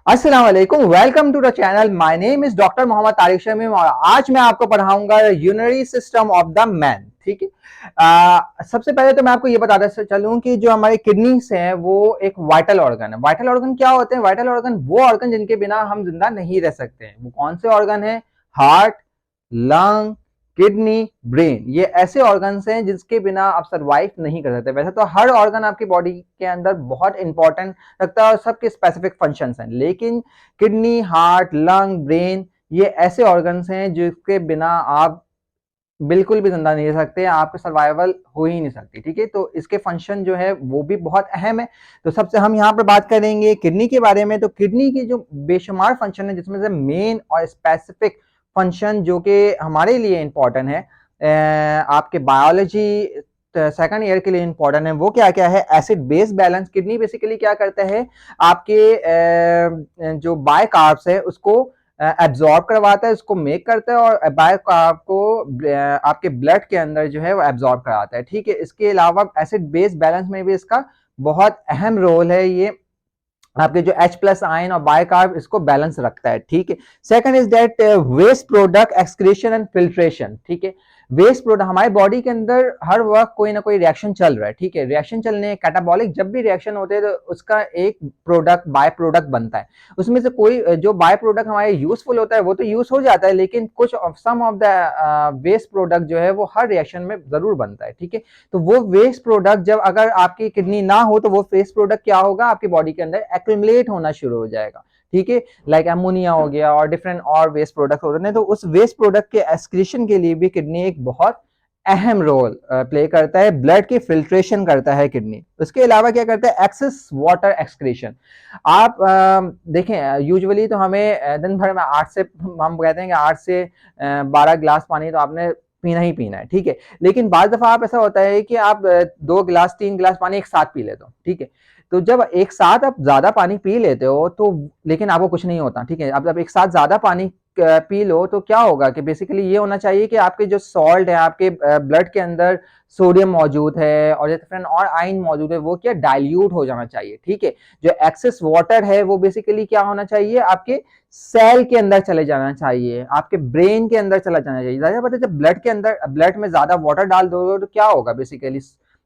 अस्सलाम वालेकुम, welcome to the channel. My name is doctor Mohammad Tariq Shamim और आज मैं आपको पढ़ाऊंगा urinary system of the man. ठीक है। सबसे पहले तो मैं आपको ये बताता चलूं कि जो हमारे किडनीज हैं वो एक वाइटल ऑर्गन है। वाइटल ऑर्गन क्या होते हैं? वाइटल ऑर्गन वो ऑर्गन जिनके बिना हम जिंदा नहीं रह सकते हैं। वो कौन से ऑर्गन है? Heart, lung, kidney, brain. ये ऐसे ऑर्गन्स हैं जिसके बिना आप सरवाइव नहीं कर सकते। वैसे तो हर ऑर्गन आपकी बॉडी के अंदर बहुत इंपॉर्टेंट लगता है और सबके स्पेसिफिक फंक्शंस हैं, लेकिन किडनी, हार्ट, लंग, ब्रेन ये ऐसे ऑर्गन्स हैं जिसके बिना आप बिल्कुल भी जिंदा नहीं रह सकते, आपकी सर्वाइवल हो ही नहीं सकती। ठीक है, तो इसके फंक्शन जो है वो भी बहुत अहम है। तो सबसे हम यहाँ पर बात करेंगे किडनी के बारे में। तो किडनी की जो बेशुमार फंक्शन है जिसमें से मेन और स्पेसिफिक फंक्शन जो कि हमारे लिए इंपॉर्टेंट है, आपके बायोलॉजी सेकंड ईयर के लिए इंपॉर्टेंट है, वो क्या क्या है? Acid base balance. Kidney basically क्या करता है? आपके जो बाय कार्ब्स है उसको एब्जॉर्ब करवाता है, उसको मेक करता है और बाय कार्ब को आपके ब्लड के अंदर जो है वो एब्जॉर्ब कराता है। ठीक है, इसके अलावा एसिड बेस बैलेंस में भी इसका बहुत अहम रोल है। ये आपके जो H प्लस आयन और बायकार्ब इसको बैलेंस रखता है। ठीक है। Second is that waste product excretion and filtration. ठीक है, वेस्ट प्रोडक्ट हमारे बॉडी के अंदर हर वक्त कोई ना कोई रिएक्शन चल रहा है। ठीक है, रिएक्शन चलने कैटाबॉलिक जब भी रिएक्शन होते हैं तो उसका एक प्रोडक्ट बाय प्रोडक्ट बनता है। उसमें से कोई जो बाय प्रोडक्ट हमारे यूजफुल होता है वो तो यूज हो जाता है, लेकिन कुछ सम ऑफ द वेस्ट प्रोडक्ट जो है वो हर रिएक्शन में जरूर बनता है। ठीक है, तो वो वेस्ट प्रोडक्ट जब अगर आपकी किडनी ना हो तो वो वेस्ट प्रोडक्ट क्या होगा? आपकी बॉडी के अंदर एक्यूमुलेट होना शुरू हो जाएगा। ठीक है, लाइक अमोनिया हो गया और डिफरेंट और वेस्ट प्रोडक्ट होते हैं। तो उस वेस्ट प्रोडक्ट के एक्सक्रीशन के लिए भी किडनी एक बहुत अहम रोल प्ले करता है। ब्लड की फिल्ट्रेशन करता है किडनी। उसके अलावा क्या करता है? Excess water excretion. आप देखें, यूजुअली तो हमें दिन भर में 8 से हम कहते हैं कि 8 से 12 गिलास पानी तो आपने पीना ही पीना है। ठीक है, लेकिन बाज दफा आप ऐसा होता है कि आप 2 गिलास 3 गिलास पानी एक साथ पी लेते हो। ठीक है, तो जब एक साथ आप ज्यादा पानी पी लेते हो तो लेकिन आपको कुछ नहीं होता। ठीक है, अब जब एक साथ ज्यादा पानी पी लो तो क्या होगा कि बेसिकली ये होना चाहिए कि आपके जो सॉल्ट है आपके ब्लड के अंदर सोडियम मौजूद है और डिफरेंट और आयन मौजूद है, वो क्या डाइल्यूट हो जाना चाहिए। ठीक है, जो एक्सेस वाटर है वो बेसिकली क्या होना चाहिए? आपके सेल के अंदर चले जाना चाहिए, आपके ब्रेन के अंदर चला जाना चाहिए। जाहिर बात है जब ब्लड के अंदर ब्लड में ज्यादा वाटर डाल दो तो क्या होगा? बेसिकली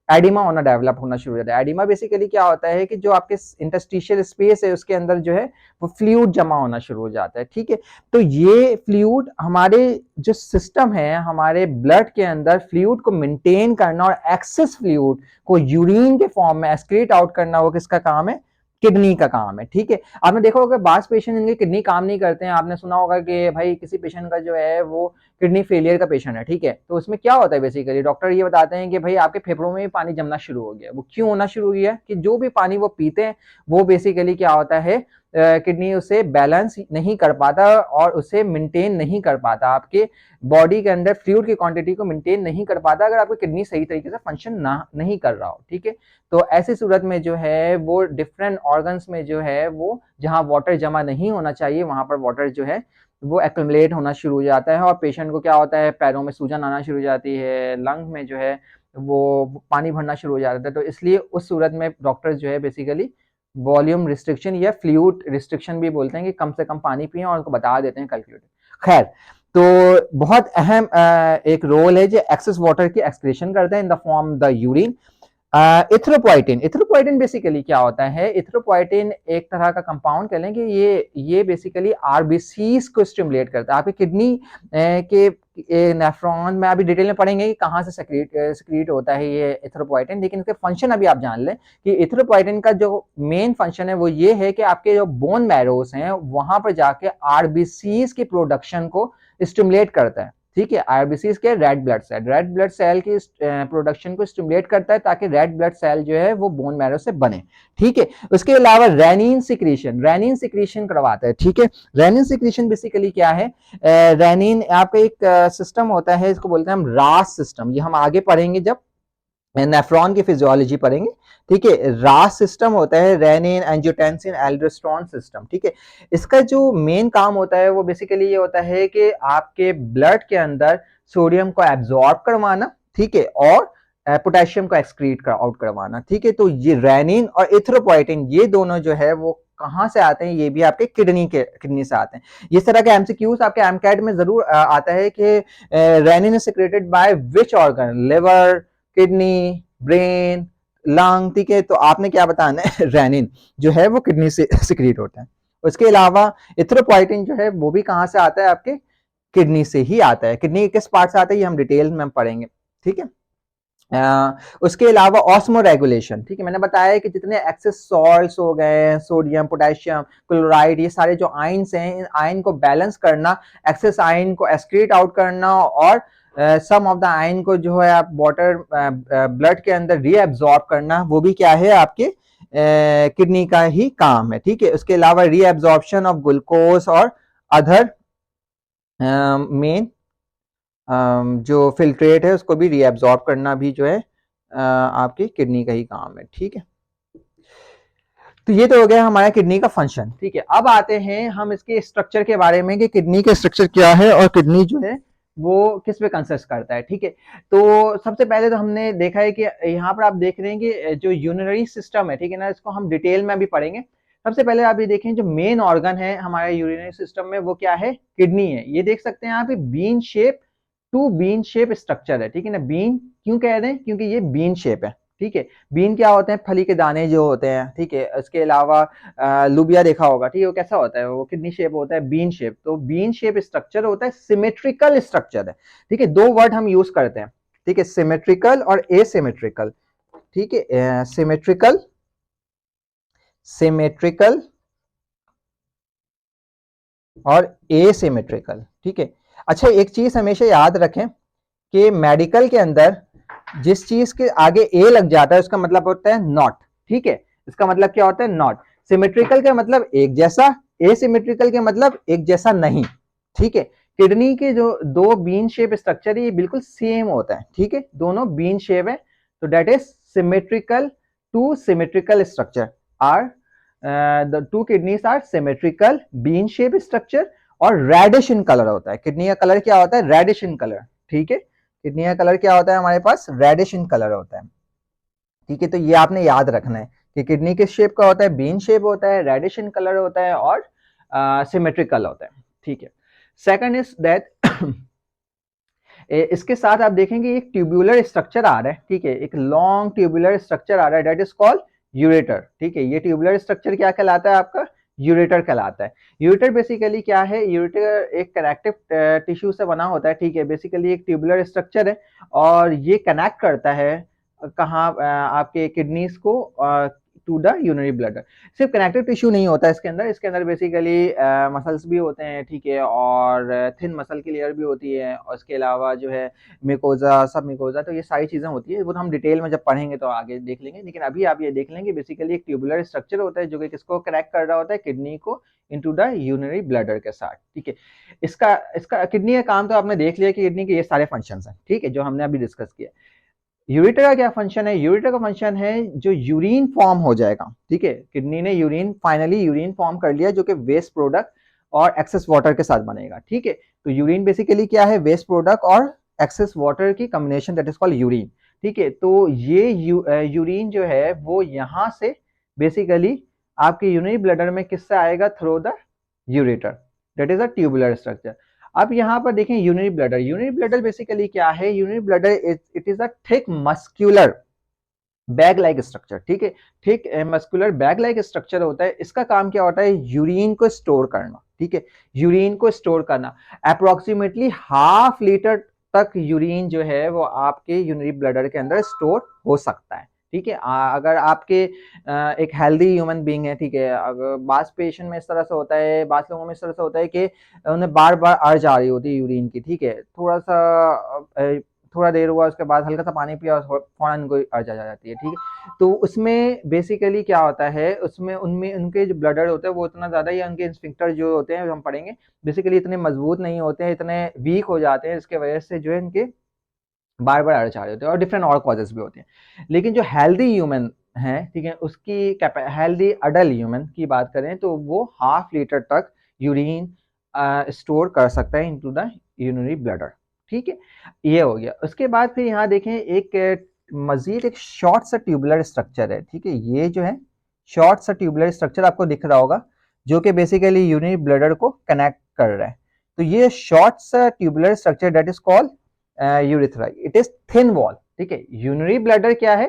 एडिमा होना डेवलप होना शुरू हो जाता है। एडिमा बेसिकली क्या होता है कि जो आपके इंटरस्टिशियल स्पेस है उसके अंदर जो है वो फ्लूइड जमा होना शुरू हो जाता है। ठीक है, तो ये फ्लूइड हमारे जो सिस्टम है, हमारे ब्लड के अंदर फ्लूइड को मेंटेन करना और एक्सेस फ्लूइड को यूरिन के फॉर्म में एक्सक्रीट आउट करना, वो किसका काम है? किडनी का काम है। ठीक है, आपने देखा होगा बास पेशेंट जिनके किडनी काम नहीं करते हैं, आपने सुना होगा कि भाई किसी पेशेंट का जो है वो किडनी फेलियर का पेशेंट है। ठीक है, तो उसमें क्या होता है? बेसिकली डॉक्टर ये बताते हैं कि भाई आपके फेफड़ों में भी पानी जमना शुरू हो गया। वो क्यों होना शुरू हो गया? कि जो भी पानी वो पीते हैं वो बेसिकली क्या होता है, किडनी उसे बैलेंस नहीं कर पाता और उसे मेंटेन नहीं कर पाता, आपके बॉडी के अंदर फ्लूइड की क्वांटिटी को मेंटेन नहीं कर पाता अगर आपकी किडनी सही तरीके से फंक्शन ना नहीं कर रहा हो। ठीक है, तो ऐसी सूरत में जो है वो डिफरेंट ऑर्गन्स में जो है वो जहां वाटर जमा नहीं होना चाहिए वहां पर वाटर जो है वो एक्यूमुलेट होना शुरू हो जाता है और पेशेंट को क्या होता है? पैरों में सूजन आना शुरू हो जाती है, लंग में जो है वो पानी भरना शुरू हो जाता है। तो इसलिए उस सूरत में डॉक्टर जो है बेसिकली वॉल्यूम रिस्ट्रिक्शन या फ्लूइड रिस्ट्रिक्शन भी बोलते हैं कि कम से कम पानी पिए और उनको बता देते हैं कैलकुलेट। खैर, तो बहुत अहम एक रोल है जो एक्सेस वाटर की एक्सक्रीशन करता है in the form the urine. Erythropoietin. Erythropoietin basically क्या होता है? इथ्रोपोइटिन एक तरह का कंपाउंड कह लें कि ये बेसिकली आरबीसीज को स्टिमुलेट करता है। आपकी किडनी के नेफ्रॉन में अभी डिटेल में पढ़ेंगे कि कहाँ से सिक्रीट होता है ये इथ्रोपोइटिन, लेकिन इसके फंक्शन अभी आप जान लें कि इथ्रोपोइटिन का जो मेन फंक्शन है वो ये है कि आपके जो बोन मैरोस हैं वहां पर जाके आरबीसीज की प्रोडक्शन को स्टिमुलेट करता है। ठीक है, आरबीसीज के रेड ब्लड सेल की प्रोडक्शन को स्टिमुलेट करता है ताकि रेड ब्लड सेल जो है वो बोन मैरो से बने। ठीक है, उसके अलावा रेनिन सिक्रीशन करवाता है। ठीक है, रेनिन सिक्रीशन बेसिकली क्या है? रेनिन आपका एक सिस्टम होता है, इसको बोलते हैं हम रास सिस्टम। ये हम आगे पढ़ेंगे जब नेफ्रॉन की फिजियोलॉजी पढ़ेंगे। ठीक है, रास सिस्टम होता है रेनिन एंजियोटेंसिन एल्डोस्टेरोन सिस्टम। ठीक है, इसका जो मेन काम होता है वो बेसिकली ये होता है कि आपके ब्लड के अंदर सोडियम को एब्जॉर्ब करवाना। ठीक है, और पोटेशियम को एक्सक्रीट आउट करवाना, ठीक है। तो ये रेनिन और इथ्रोपोइटिन ये दोनों जो है वो कहाँ से आते हैं, ये भी आपके किडनी से आते हैं। इस तरह के एमसीक्यूज आपके एमकैट में जरूर आता है कि renin is secreted by which organ, liver, kidney, brain, lung, ठीक है। तो आपने क्या बताना है रेनिन जो है वो किडनी से सिक्रीट होता है। उसके अलावा इथ्रोपोइटिन जो है वो भी कहाँ से आता है, आपके किडनी से ही आता है। किडनी के किस पार्ट से आता है ये हम डिटेल में पढ़ेंगे, ठीक है। उसके अलावा ऑस्मो रेगुलेशन, ठीक है, मैंने बताया कि जितने एक्सेस सॉल्ट्स हो गए, सोडियम, पोटेशियम, क्लोराइड, ये सारे जो आयन्स हैं, इन आयन को बैलेंस करना, एक्सेस आयन को एक्सक्रीट आउट करना और सम ऑफ द आयन को जो है आप वाटर ब्लड के अंदर रीएब्जॉर्ब करना, वो भी क्या है, आपके किडनी का ही काम है, ठीक है। उसके अलावा रीएब्जॉर्प्शन ऑफ ग्लूकोज और अदर मेन जो फिल्ट्रेट है उसको भी रीएब्जॉर्ब करना भी जो है आपकी किडनी का ही काम है, ठीक है। तो ये तो हो गया हमारा किडनी का फंक्शन, ठीक है। अब आते हैं हम इसके स्ट्रक्चर के बारे में कि किडनी का स्ट्रक्चर क्या है और किडनी जो है वो किस पे कंसिस्ट करता है, ठीक है। तो सबसे पहले तो हमने देखा है कि यहाँ पर आप देख रहे हैं कि जो यूरिनरी सिस्टम है, ठीक है ना, इसको हम डिटेल में भी पढ़ेंगे। सबसे पहले आप ये देखें जो मेन ऑर्गन है हमारे यूरिनरी सिस्टम में वो क्या है, किडनी है। ये देख सकते हैं यहाँ पे bean shape, two bean shape structure है, ठीक है ना। बीन क्यों कह रहे हैं, क्योंकि ये बीन शेप है, ठीक है। बीन क्या होते हैं, फली के दाने जो होते हैं, ठीक है। इसके अलावा लुबिया देखा होगा, ठीक है, वो कैसा होता है, वो किडनी शेप होता है, बीन शेप। तो बीन शेप स्ट्रक्चर होता है, सिमेट्रिकल स्ट्रक्चर है, ठीक है। दो वर्ड हम यूज करते हैं, ठीक है, सिमेट्रिकल और एसिमेट्रिकल, ठीक है। सिमेट्रिकल, सिमेट्रिकल और एसिमेट्रिकल, ठीक है। अच्छा, एक चीज हमेशा याद रखें कि मेडिकल के अंदर जिस चीज के आगे ए लग जाता है उसका मतलब होता है नॉट, ठीक है। इसका मतलब क्या होता है, नॉट। सिमेट्रिकल का मतलब एक जैसा, एसिमेट्रिकल के मतलब एक जैसा नहीं, ठीक है। किडनी के जो दो बीन शेप स्ट्रक्चर है ये बिल्कुल सेम होता है, ठीक है, दोनों बीन शेप है। तो that is symmetrical, two symmetrical structure are the two kidneys are symmetrical bean shape structure और रेडिश इन कलर होता है। किडनी का कलर क्या होता है, रेडिश इन कलर, ठीक है। किडनी का कलर क्या होता है हमारे पास, रेडिश इन कलर होता है, ठीक है। तो ये आपने याद रखना है कि किडनी किस शेप का होता है, बीन शेप होता है, रेडिश इन कलर होता है और सिमेट्रिकल होता है, ठीक है। सेकंड इज दैट इसके साथ आप देखेंगे एक ट्यूबुलर स्ट्रक्चर आ रहा है, ठीक है, एक लॉन्ग ट्यूबुलर स्ट्रक्चर आ रहा है, दैट इज कॉल्ड यूरेटर, ठीक है। ये ट्यूबुलर स्ट्रक्चर क्या कहलाता है, आपका यूरेटर कहलाता है। यूरेटर बेसिकली क्या है, यूरेटर एक कनेक्टिव टिश्यू से बना होता है, ठीक है। बेसिकली एक ट्यूबुलर स्ट्रक्चर है और ये कनेक्ट करता है कहाँ, आपके किडनीज को टू द यूरिनरी ब्लडर। सिर्फ कनेक्टिव टिश्यू नहीं होता है इसके अंदर बेसिकली मसल्स भी होते हैं, ठीक है, और थिन मसल की लेयर भी होती है, और इसके अलावा जो है मिकोजा, सब मिकोजा, तो ये सारी चीज़ें होती है, वो तो हम डिटेल में जब पढ़ेंगे तो आगे देख लेंगे। लेकिन अभी आप ये देख लेंगे बेसिकली एक ट्यूबुलर स्ट्रक्चर होता है जो कि किसको कनेक्ट कर रहा होता है, किडनी को इनटू द यूरिनरी ब्लडर के साथ, ठीक है। इसका इसका किडनी का काम तो आपने देख लिया कि किडनी के ये सारे फंक्शंस हैं, ठीक है, जो हमने अभी डिस्कस किया। यूरेटर का क्या फंक्शन है, यूरेटर का फंक्शन है जो यूरिन फॉर्म हो जाएगा, ठीक है। किडनी ने यूरिन, फाइनली यूरिन फॉर्म कर लिया जो कि वेस्ट प्रोडक्ट और एक्सेस वाटर के साथ बनेगा, ठीक है। तो यूरिन बेसिकली क्या है, वेस्ट प्रोडक्ट और एक्सेस वाटर की combination, that is called urine, ठीक है। तो ये यूरिन जो है वो यहाँ से बेसिकली आपके यूरिनरी ब्लडर में किससे आएगा, through the ureter, that is a tubular structure. अब यहाँ पर देखें urinary bladder, urinary bladder basically क्या है, urinary bladder it is a thick muscular bag like structure, ठीक है। Thick muscular bag like structure होता है। इसका काम क्या होता है, यूरिन को स्टोर करना, ठीक है, यूरिन को स्टोर करना। अप्रोक्सीमेटली हाफ लीटर तक यूरिन जो है वो आपके यूरिनरी ब्लडर के अंदर स्टोर हो सकता है, ठीक है। अगर आपके एक हेल्दी ह्यूमन बीइंग है, ठीक है, अगर बास पेशेंट में इस तरह से होता है, बास लोगों में इस तरह से होता है कि उन्हें बार बार अर्ज आ रही होती है यूरिन की, ठीक है, थोड़ा सा थोड़ा देर हुआ उसके बाद हल्का सा पानी पिया और फौरन उनको अर्ज आ जाती है, ठीक है। तो उसमें बेसिकली क्या होता है, उसमें उनमें उनके जो ब्लडर होते हैं वो इतना ज्यादा, या उनके इंस्फिंक्टर जो होते हैं हम पढ़ेंगे बेसिकली इतने मजबूत नहीं होते हैं, इतने वीक हो जाते हैं, इसके वजह से जो है इनके बार बार अर्ज आ रहे होते हैं और डिफरेंट और कॉजेस भी होते हैं। लेकिन जो हेल्दी ह्यूमन है, ठीक है, उसकी हेल्दी अडल्ट ह्यूमन की बात करें तो वो हाफ लीटर तक यूरिन स्टोर कर सकता है इनटू द यूरिनरी ब्लडर, ठीक है। ये हो गया। उसके बाद फिर यहाँ देखें एक मजीद एक शॉर्ट सा ट्यूबुलर स्ट्रक्चर है, ठीक है। ये जो है शॉर्ट सा ट्यूबुलर स्ट्रक्चर आपको दिख रहा होगा, जो कि बेसिकली यूरिनरी ब्लैडर को कनेक्ट कर रहा है। तो ये शॉर्ट सा tubular structure that is called urethra, it is thin wall, ठीक है। यूरिनरी ब्लैडर क्या है,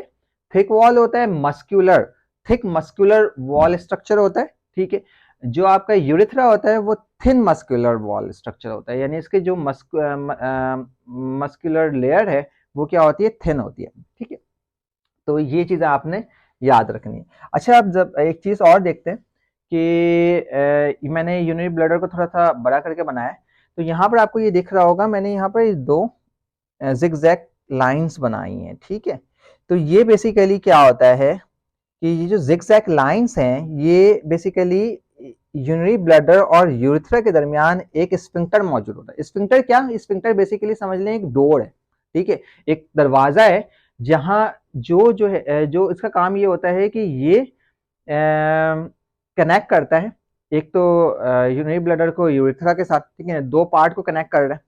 थिक वॉल होता है, muscular, thick muscular wall structure होता है, ठीक है। जो आपका यूरिथ्रा होता है वो थिन मस्क्यूलर वॉल स्ट्रक्चर होता है, यानी इसके जो मस्क्यूलर लेयर है वो क्या होती है, थिन होती है, ठीक है। तो ये चीजें आपने याद रखनी है। अच्छा, अब जब एक चीज और देखते हैं कि मैंने यूरिनरी ब्लैडर को थोड़ा सा बड़ा करके बनाया है, तो यहाँ पर आपको ये दिख रहा होगा, मैंने यहाँ पर दो जिगजैग लाइंस बनाई हैं, ठीक है। तो ये बेसिकली क्या होता है कि ये जो जिगजैग लाइंस हैं ये बेसिकली यूरिनरी ब्लैडर और यूरिथ्रा के दरमियान एक स्फिंक्टर मौजूद होता है। स्फिंक्टर क्या, स्फिंक्टर बेसिकली समझ लें एक डोर है, ठीक है, एक दरवाजा है, जहां जो है जो इसका काम ये होता है कि ये कनेक्ट करता है एक तो यूरिनरी ब्लैडर को यूरिथ्रा के साथ, ठीक है, दो पार्ट को कनेक्ट कर रहा है,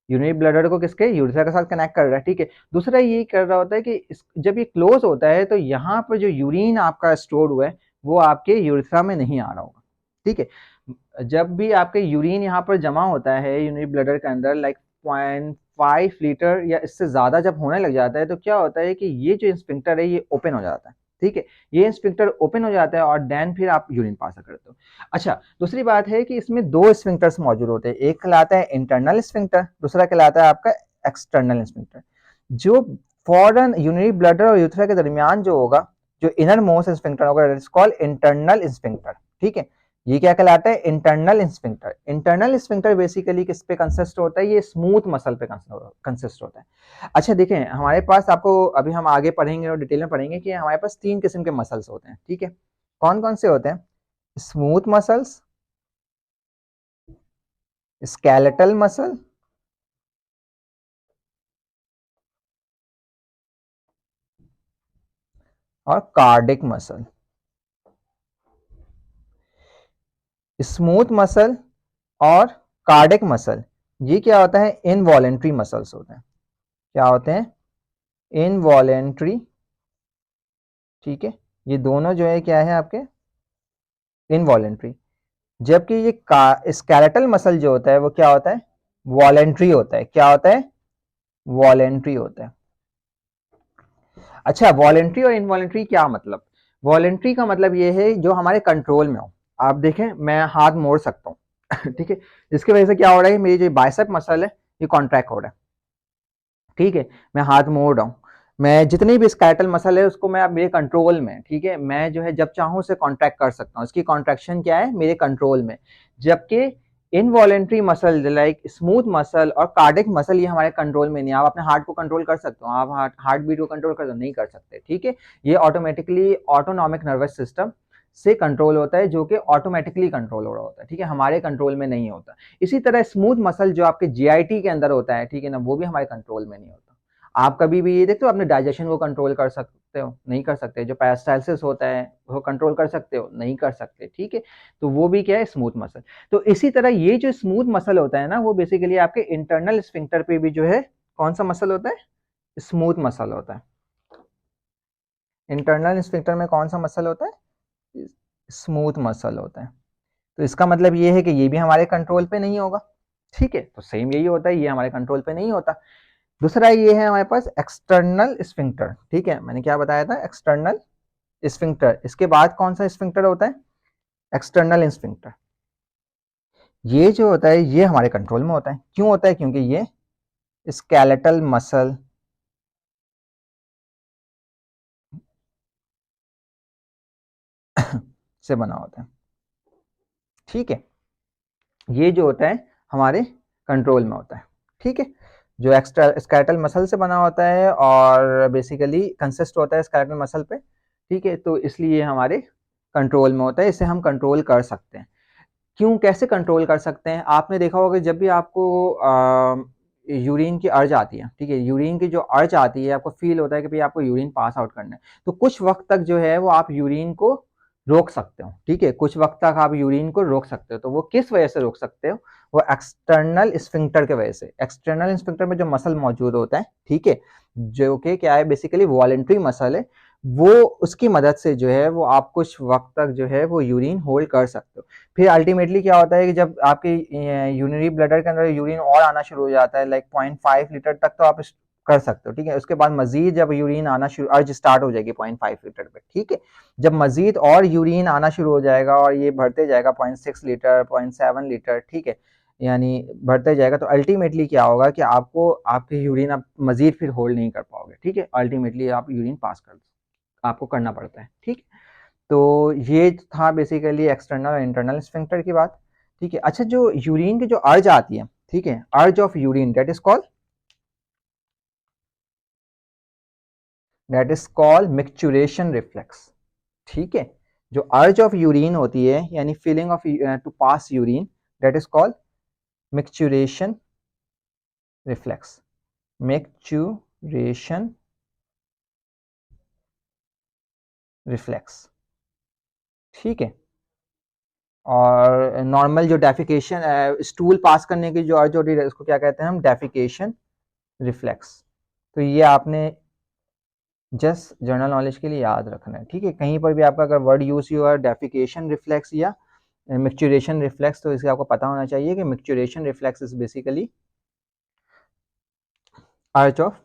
यूरिनरी ब्लैडर को किसके, यूरिथ्रा के साथ कनेक्ट कर रहा है, ठीक है। दूसरा ये कर रहा होता है कि जब ये क्लोज होता है तो यहाँ पर जो यूरिन आपका स्टोर हुआ है वो आपके यूरिथ्रा में नहीं आ रहा होगा, ठीक है। जब भी आपके यूरिन यहाँ पर जमा होता है यूरिनरी ब्लैडर के अंदर, लाइक 0.5 लीटर या इससे ज्यादा जब होने लग जाता है, तो क्या होता है कि ये जो स्फिंक्टर है ये ओपन हो जाता है, ठीक है। ये स्फिंक्टर ओपन हो जाता है और देन फिर आप यूरिन पास करते हो। अच्छा, दूसरी बात है कि इसमें दो स्फिंक्टर्स मौजूद होते हैं, एक कहलाता है इंटरनल स्फिंक्टर, दूसरा कहलाता है आपका एक्सटर्नल स्फिंक्टर। जो फॉरन यूरिनरी ब्लैडर और यूरिथ्रा के दरमियान जो होगा, जो इनर मोस्ट स्फिंक्टर होगा, इट्स कॉल्ड इंटरनल स्फिंक्टर, ठीक है। ये क्या कहलाता है, internal sphincter. Internal sphincter basically किस पे कंसिस्ट होता है, ये स्मूथ मसल पे कंसिस्ट होता है। अच्छा देखें, हमारे पास, आपको अभी हम आगे पढ़ेंगे और डिटेल में पढ़ेंगे कि हमारे पास तीन किस्म के मसल्स होते हैं, ठीक है। कौन कौन से होते हैं, स्मूथ मसल्स, स्केलेटल मसल और कार्डिक मसल। स्मूथ मसल और कार्डिक मसल ये क्या होता है, इनवॉलेंट्री मसल्स होते हैं। क्या होते हैं, इनवॉलेंट्री, ठीक है। ये दोनों जो है क्या है आपके, इनवॉलेंट्री। जबकि ये स्केलेटल मसल जो होता है वो क्या होता है, वॉलेंट्री होता है। क्या होता है, वॉलेंट्री होता है। अच्छा, वॉलेंट्री और इनवॉलेंट्री क्या मतलब, वॉलेंट्री का मतलब ये है जो हमारे कंट्रोल में हो। आप देखें, मैं हाथ मोड़ सकता हूँ ठीक है, जिसकी वजह से क्या हो रहा है, मेरी जो बाइसेप मसल है ये कॉन्ट्रैक्ट हो रहा है, ठीक है। मैं हाथ मोड़ रहा हूँ, मैं जितनी भी स्केलेटल मसल है उसको मैं अब मेरे कंट्रोल में, ठीक है, मैं जो है जब चाहूँ उसे कॉन्ट्रैक्ट कर सकता हूँ, इसकी कॉन्ट्रैक्शन क्या है, मेरे कंट्रोल में। जबकि involuntary muscle like smooth muscle और कार्डिक मसल ये हमारे कंट्रोल में नहीं। आप अपने हार्ट को कंट्रोल कर सकते हो, आप हार्ट बीट को कंट्रोल कर नहीं कर सकते, ठीक है। ये ऑटोमेटिकली ऑटोनॉमिक नर्वस सिस्टम से कंट्रोल होता है, जो कि ऑटोमेटिकली कंट्रोल हो रहा होता है, ठीक है, हमारे कंट्रोल में नहीं होता। इसी तरह स्मूथ मसल जो आपके जीआईटी के अंदर होता है, ठीक है ना, वो भी हमारे कंट्रोल में नहीं होता। आप कभी भी ये देखते हो अपने डाइजेशन को कंट्रोल कर सकते हो, नहीं कर सकते। जो पेरिस्टालसिस होता है वो कंट्रोल कर सकते हो, नहीं कर सकते, ठीक है। तो वो भी क्या है, स्मूथ मसल। तो इसी तरह ये जो स्मूथ मसल होता है ना, वो बेसिकली आपके इंटरनल स्फिंक्टर पे भी जो है कौन सा मसल होता है, स्मूथ मसल होता है। इंटरनल स्फिंक्टर में कौन सा मसल होता है, स्मूथ मसल होता है। तो इसका मतलब ये है कि ये भी हमारे कंट्रोल पे नहीं होगा, ठीक है। तो सेम यही होता है, ये हमारे कंट्रोल पे नहीं होता। दूसरा ये है हमारे पास एक्सटर्नल स्फिंक्टर, ठीक है, मैंने क्या बताया था, एक्सटर्नल स्फिंक्टर। इसके बाद कौन सा स्फिंक्टर होता है, एक्सटर्नल स्फिंक्टर। ये जो होता है ये हमारे कंट्रोल में होता है। क्यों होता है, क्योंकि ये स्केलेटल मसल से बना होता है, ठीक है। ये जो होता है हमारे कंट्रोल में होता है, ठीक है। जो एक्स्ट्रा स्केलेटल मसल से बना होता है और बेसिकली कंसिस्ट होता है स्केलेटल मसल पे, ठीक है। तो इसलिए हमारे कंट्रोल में होता है, इसे हम कंट्रोल कर सकते हैं। क्यों, कैसे कंट्रोल कर सकते हैं, आपने देखा होगा जब भी आपको यूरिन की अर्ज आती है, ठीक है, यूरिन की जो अर्ज आती है आपको फील होता है कि भाई आपको यूरिन पास आउट करना है, तो कुछ वक्त तक जो है वो आप यूरिन को रोक सकते हो, ठीक है, कुछ वक्त तक आप यूरिन को रोक सकते हो। तो वो किस वजह से रोक सकते हो? वो एक्सटर्नल स्फिंक्टर की वजह से। एक्सटर्नल स्फिंक्टर में जो मसल मौजूद होता है, ठीक है, जो कि क्या है, बेसिकली वॉलेंट्री मसल है, वो उसकी मदद से जो है वो आप कुछ वक्त तक जो है वो यूरिन होल्ड कर सकते हो। फिर अल्टीमेटली क्या होता है कि जब आपके यूरिनरी ब्लडर के अंदर यूरिन और आना शुरू हो जाता है, लाइक 0.5 लीटर तक तो आप कर सकते हो, ठीक है। उसके बाद मजीद जब यूरिन आना शुरू, अर्ज स्टार्ट हो जाएगी 0.5 लीटर पे, ठीक है। जब मजीद और यूरिन आना शुरू हो जाएगा और ये बढ़ते जाएगा 0.6 लीटर, 0.7 लीटर, ठीक है, यानी बढ़ते जाएगा, तो अल्टीमेटली क्या होगा कि आपको आपके यूरिन आप मजीद फिर होल्ड नहीं कर पाओगे, ठीक है। अल्टीमेटली आप यूरिन पास कर आपको करना पड़ता है, ठीक। तो ये था बेसिकली एक्सटर्नल और इंटरनल स्फिंक्टर की बात, ठीक है। अच्छा, जो यूरिन की जो अर्ज आती है, ठीक है, urge of urine, that is called micturition reflex, ठीक है। जो अर्ज ऑफ यूरिन होती है, यानी feeling of to pass urine, that is called micturition reflex. Micturition reflex, ठीक है। और नॉर्मल जो डेफिकेशन, स्टूल पास करने की जो अर्ज होती है, उसको क्या कहते हैं हम? Defecation reflex. तो ये आपने जस्ट जनरल नॉलेज के लिए याद रखना है, ठीक है। कहीं पर भी आपका अगर वर्ड यूज हुआ डेफिकेशन रिफ्लेक्स या मिक्चुरेशन रिफ्लेक्स, तो इससे आपको पता होना चाहिए कि micturition reflex is basically urge of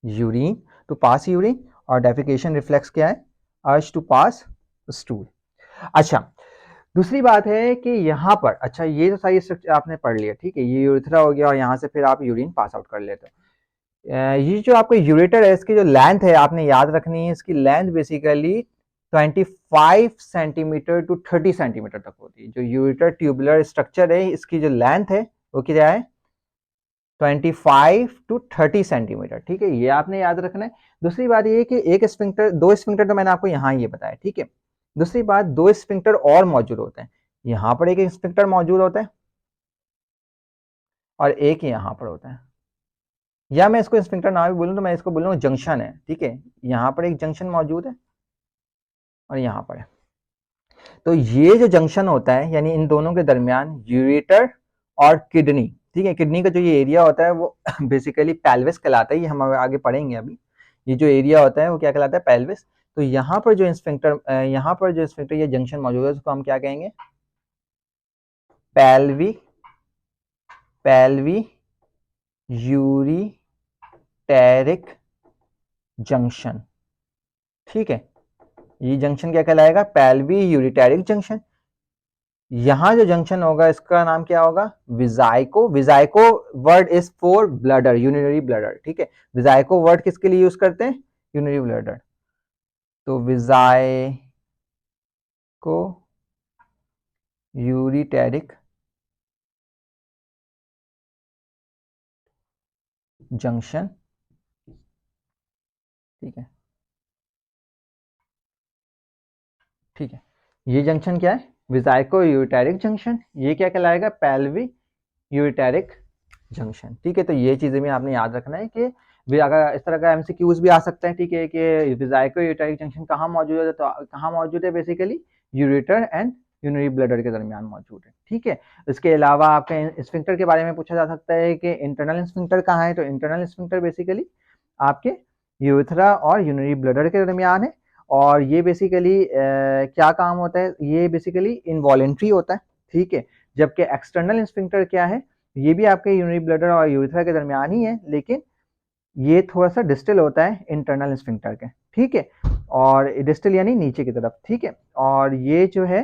urine to pass urine, और डेफिकेशन रिफ्लेक्स क्या है? Urge to pass stool. अच्छा, दूसरी बात है कि यहाँ पर, अच्छा ये तो सारी स्ट्रक्चर आपने पढ़ लिया, ठीक है, ये यूरेथ्रा हो गया और यहाँ से फिर आप यूरिन पास आउट कर लेते हो। ये जो आपका यूरेटर है, इसकी जो लेंथ है आपने याद रखनी है। इसकी length basically 25 centimetre to 30 centimetre तक होती है। जो यूरेटर ट्यूबुलर स्ट्रक्चर है, इसकी जो लेंथ है वो क्या है? 25 टू 30 सेंटीमीटर, ठीक है, ये आपने याद रखना है। दूसरी बात ये कि एक स्फिंक्टर, दो स्फिंक्टर तो मैंने आपको यहाँ ये बताया, ठीक है। दूसरी बात, दो स्फिंक्टर और मौजूद होते हैं। यहाँ पर एक स्फिंक्टर मौजूद होता है और एक यहाँ पर होता है, या मैं इसको स्फिंक्टर ना भी बोलूं तो मैं इसको बोलूंगा जंक्शन है, ठीक है। यहाँ पर एक जंक्शन मौजूद है और यहाँ पर है। तो ये जो जंक्शन होता है, यानी इन दोनों के दरमियान यूरेटर और किडनी, ठीक है, किडनी का जो ये एरिया होता है वो बेसिकली पेल्विस कहलाता है। ये हम आगे पढ़ेंगे अभी। ये जो एरिया होता है वो क्या कहलाता है? पेल्विस। तो यहाँ पर जो स्फिंक्टर ये जंक्शन मौजूद है, उसको हम क्या कहेंगे? पेल्वी पेल्वी यूरिटेरिक जंक्शन, ठीक है। ये जंक्शन क्या कहलाएगा? Pelviureteric junction. यहां जो जंक्शन होगा इसका नाम क्या होगा? Vesico. Vesico word is for bladder, urinary bladder, ठीक है। विजाइको वर्ड किसके लिए यूज करते हैं? Urinary bladder. तो विजाइको यूरिटेरिक जंक्शन, ठीक है, ठीक है। ये जंक्शन क्या है? विजाइको यूरिटेरिक जंक्शन। ये क्या कहलाएगा? पेल्वी यूरिटेरिक जंक्शन, ठीक है। तो ये चीजें भी आपने याद रखना है कि अगर इस तरह का एमसीक्यूज भी आ सकता है, ठीक है, कि विजाइको यूरिटेरिक जंक्शन कहाँ मौजूद है? तो कहाँ मौजूद है? Basically ureter and urinary bladder के दरमियान मौजूद है, ठीक है। इसके अलावा आपके स्फिंक्टर के बारे में पूछा जा सकता है कि इंटरनल स्फिंक्टर कहाँ है? तो इंटरनल स्फिंक्टर बेसिकली आपके यूरेथ्रा और यूरिनरी ब्लडर के दरमियान है। और ये बेसिकली क्या काम होता है? ये बेसिकली इनवॉलेंट्री होता है, ठीक है। जबकि एक्सटर्नल स्फिंक्टर क्या है? ये भी आपके यूरिनरी ब्लडर और यूरेथ्रा के दरमियान ही है, लेकिन ये थोड़ा सा डिस्टल होता है इंटरनल स्फिंक्टर के, ठीक है। और डिस्टल यानी नीचे की तरफ, ठीक है। और ये जो है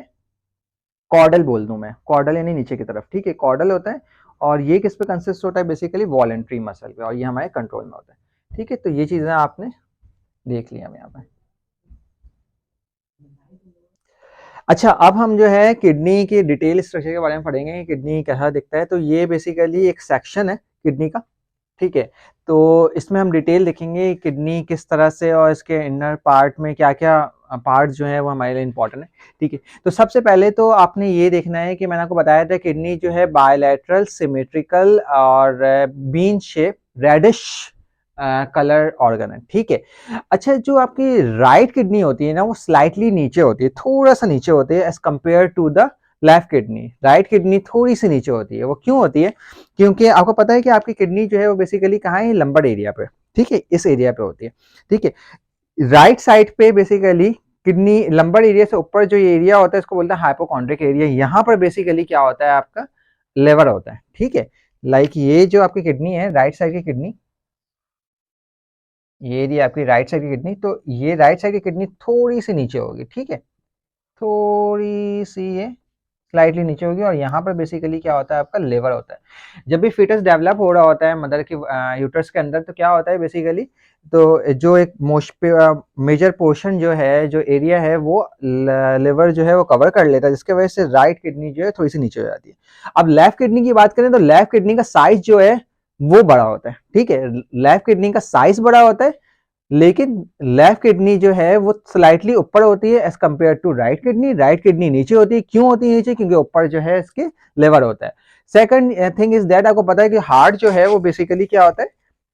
कॉर्डल बोल दूं मैं, कॉर्डल यानी नीचे की तरफ, ठीक है, कॉर्डल होता है। और ये किस पे कंसिस्ट होता है? बेसिकली वॉलेंट्री मसल पे, और ये हमारे कंट्रोल में होता है, ठीक है। तो ये चीजें आपने देख लिया यहाँ पे। अच्छा, अब हम जो है किडनी की डिटेल स्ट्रक्चर के बारे में पढ़ेंगे। किडनी कैसा दिखता है? तो ये बेसिकली एक सेक्शन है किडनी का, ठीक है। तो इसमें हम डिटेल देखेंगे किडनी किस तरह से, और इसके इनर पार्ट में क्या क्या पार्ट जो है वो हमारे लिए इंपॉर्टेंट है, ठीक है। तो सबसे पहले तो आपने ये देखना है कि मैंने आपको बताया था किडनी जो है बायलैटरल सिमेट्रिकल और bean shape reddish colour organ है, ठीक है। अच्छा, जो आपकी राइट किडनी होती है ना, वो स्लाइटली नीचे होती है, थोड़ा सा नीचे होती है as compare to the left kidney. Right kidney थोड़ी सी नीचे होती है। वो क्यों होती है? क्योंकि आपको पता है कि आपकी किडनी जो है वो बेसिकली कहाँ है, लंबर एरिया पे, ठीक है, इस एरिया पे होती है, ठीक है। राइट साइड पे बेसिकली किडनी लंबर एरिया से ऊपर जो एरिया होता है इसको बोलते हैं हाइपोकॉन्ड्रिक एरिया। यहाँ पर बेसिकली क्या होता है, आपका लेवर होता है, ठीक है। लाइक ये जो आपकी किडनी है, राइट साइड की किडनी, ये रही आपकी राइट साइड की किडनी, तो ये राइट साइड की किडनी थोड़ी सी नीचे होगी, ठीक है, थोड़ी सी ये स्लाइटली नीचे होगी। और यहाँ पर बेसिकली क्या होता है, आपका लेवर होता है। जब भी फीटस डेवलप हो रहा होता है मदर की यूट्रस के अंदर, तो क्या होता है बेसिकली, तो जो एक मेजर पोर्शन जो है, जो एरिया है, वो लिवर जो है वो कवर कर लेता है, जिसके वजह से राइट किडनी जो है थोड़ी सी नीचे हो जाती है। अब लेफ्ट किडनी की बात करें तो लेफ्ट किडनी का साइज जो है वो बड़ा होता है, ठीक है। लेफ्ट किडनी का साइज बड़ा होता है, लेकिन लेफ्ट किडनी जो है वो स्लाइटली ऊपर होती है as compare to right kidney. Right kidney नीचे होती है। क्यों होती है नीचे? क्योंकि ऊपर जो है इसके लेवर होता है। सेकंड थिंग इज दैट, आपको पता है कि हार्ट जो है वो बेसिकली क्या होता है,